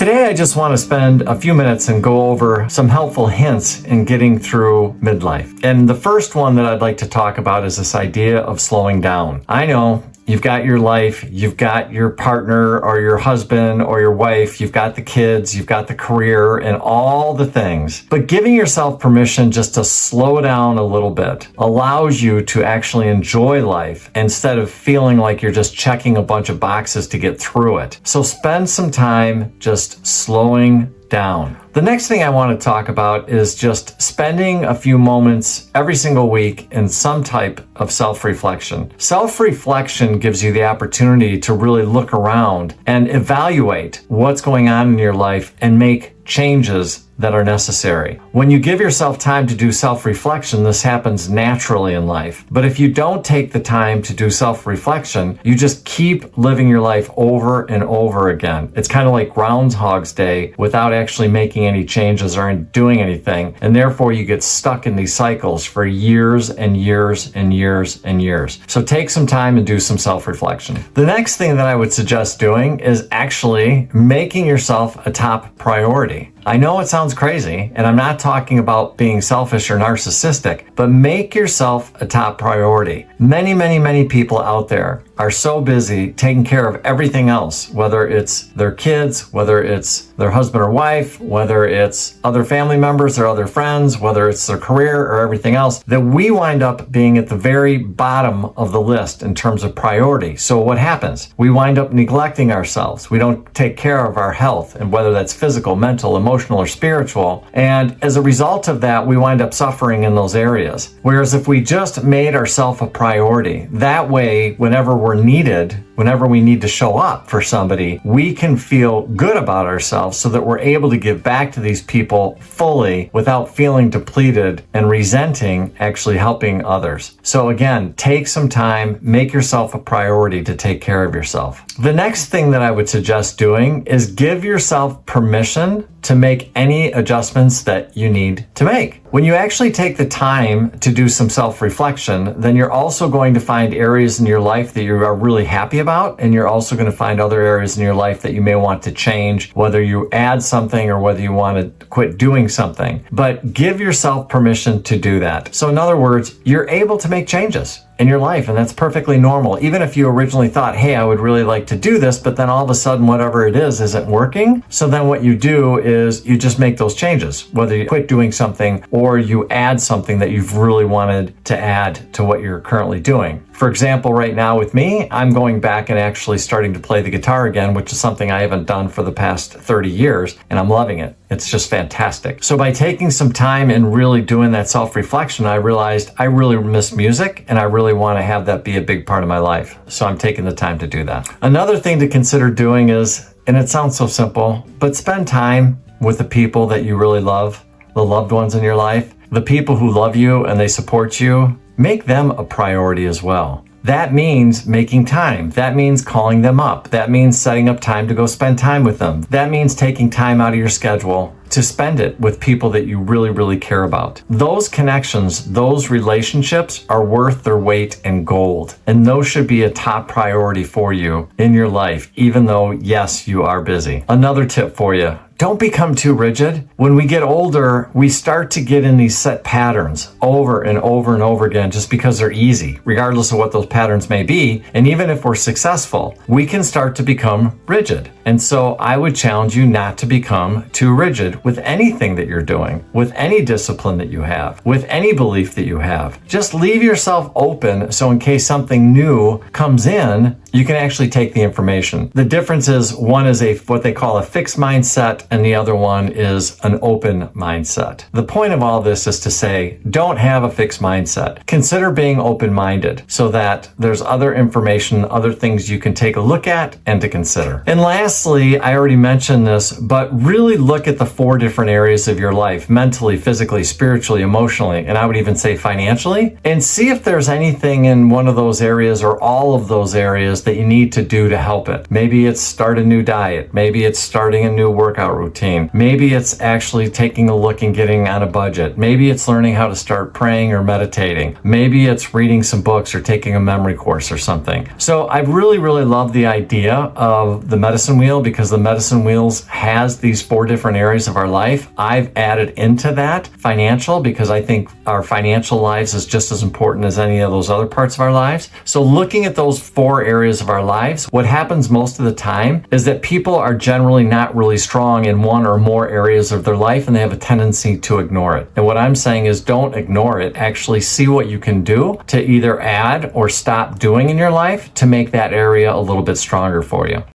Today, I just want to spend a few minutes and go over some helpful hints in getting through midlife. And the first one that I'd like to talk about is this idea of slowing down. I know you've got your life, you've got your partner or your husband or your wife, you've got the kids, you've got the career and all the things. But giving yourself permission just to slow down a little bit allows you to actually enjoy life instead of feeling like you're just checking a bunch of boxes to get through it. So spend some time just slowing down. The next thing I want to talk about is just spending a few moments every single week in some type of self-reflection. Self-reflection gives you the opportunity to really look around and evaluate what's going on in your life and make changes that are necessary. When you give yourself time to do self-reflection, this happens naturally in life. But if you don't take the time to do self-reflection, you just keep living your life over and over again. It's kind of like Groundhog's Day without actually making any changes or doing anything. And therefore you get stuck in these cycles for years and years and years and years. So take some time and do some self-reflection. The next thing that I would suggest doing is actually making yourself a top priority. I know it sounds crazy, and I'm not talking about being selfish or narcissistic, but make yourself a top priority. Many people out there are so busy taking care of everything else, whether it's their kids, whether it's their husband or wife, whether it's other family members or other friends, whether it's their career or everything else, that we wind up being at the very bottom of the list in terms of priority. So what happens? We wind up neglecting ourselves. We don't take care of our health, and whether that's physical, mental, emotional, or spiritual. And as a result of that, we wind up suffering in those areas. Whereas if we just made ourselves a priority, that way, whenever we're needed, whenever we need to show up for somebody, we can feel good about ourselves so that we're able to give back to these people fully without feeling depleted and resenting actually helping others. So again, take some time, make yourself a priority to take care of yourself. The next thing that I would suggest doing is give yourself permission to make any adjustments that you need to make. When you actually take the time to do some self-reflection, then you're also going to find areas in your life that you are really happy about, and you're also going to find other areas in your life that you may want to change, whether you add something or whether you want to quit doing something. But give yourself permission to do that. So in other words, you're able to make changes in your life, and that's perfectly normal. Even if you originally thought, hey, I would really like to do this, but then all of a sudden whatever it is isn't working. So then what you do is you just make those changes, whether you quit doing something or you add something that you've really wanted to add to what you're currently doing. For example, right now with me, I'm going back and actually starting to play the guitar again, which is something I haven't done for the past 30 years, and I'm loving it. It's just fantastic. So by taking some time and really doing that self-reflection, I realized I really miss music, and I really want to have that be a big part of my life. So I'm taking the time to do that. Another thing to consider doing is, and it sounds so simple, but spend time with the people that you really love, the loved ones in your life, the people who love you and they support you. Make them a priority as well. That means making time. That means calling them up. That means setting up time to go spend time with them. That means taking time out of your schedule to spend it with people that you really care about. Those connections, those relationships are worth their weight in gold. And those should be a top priority for you in your life, even though, yes, you are busy. Another tip for you. Don't become too rigid. When we get older, we start to get in these set patterns over and over and over again just because they're easy, regardless of what those patterns may be. And even if we're successful, we can start to become rigid. And so I would challenge you not to become too rigid with anything that you're doing, with any discipline that you have, with any belief that you have. Just leave yourself open so in case something new comes in, you can actually take the information. The difference is one is what they call a fixed mindset and the other one is an open mindset. The point of all this is to say, don't have a fixed mindset. Consider being open-minded so that there's other information, other things you can take a look at and to consider. And lastly, I already mentioned this, but really look at the 4 different areas of your life, mentally, physically, spiritually, emotionally, and I would even say financially, and see if there's anything in one of those areas or all of those areas areas that you need to do to help it. Maybe it's start a new diet. Maybe it's starting a new workout routine. Maybe it's actually taking a look and getting on a budget. Maybe it's learning how to start praying or meditating. Maybe it's reading some books or taking a memory course or something. So I really, really love the idea of the medicine wheel, because the medicine wheels has these 4 different areas of our life. I've added into that financial, because I think our financial lives is just as important as any of those other parts of our lives. So looking at those 4 areas of our lives, what happens most of the time is that people are generally not really strong in one or more areas of their life, and they have a tendency to ignore it. And what I'm saying is, don't ignore it. Actually see what you can do to either add or stop doing in your life to make that area a little bit stronger for you.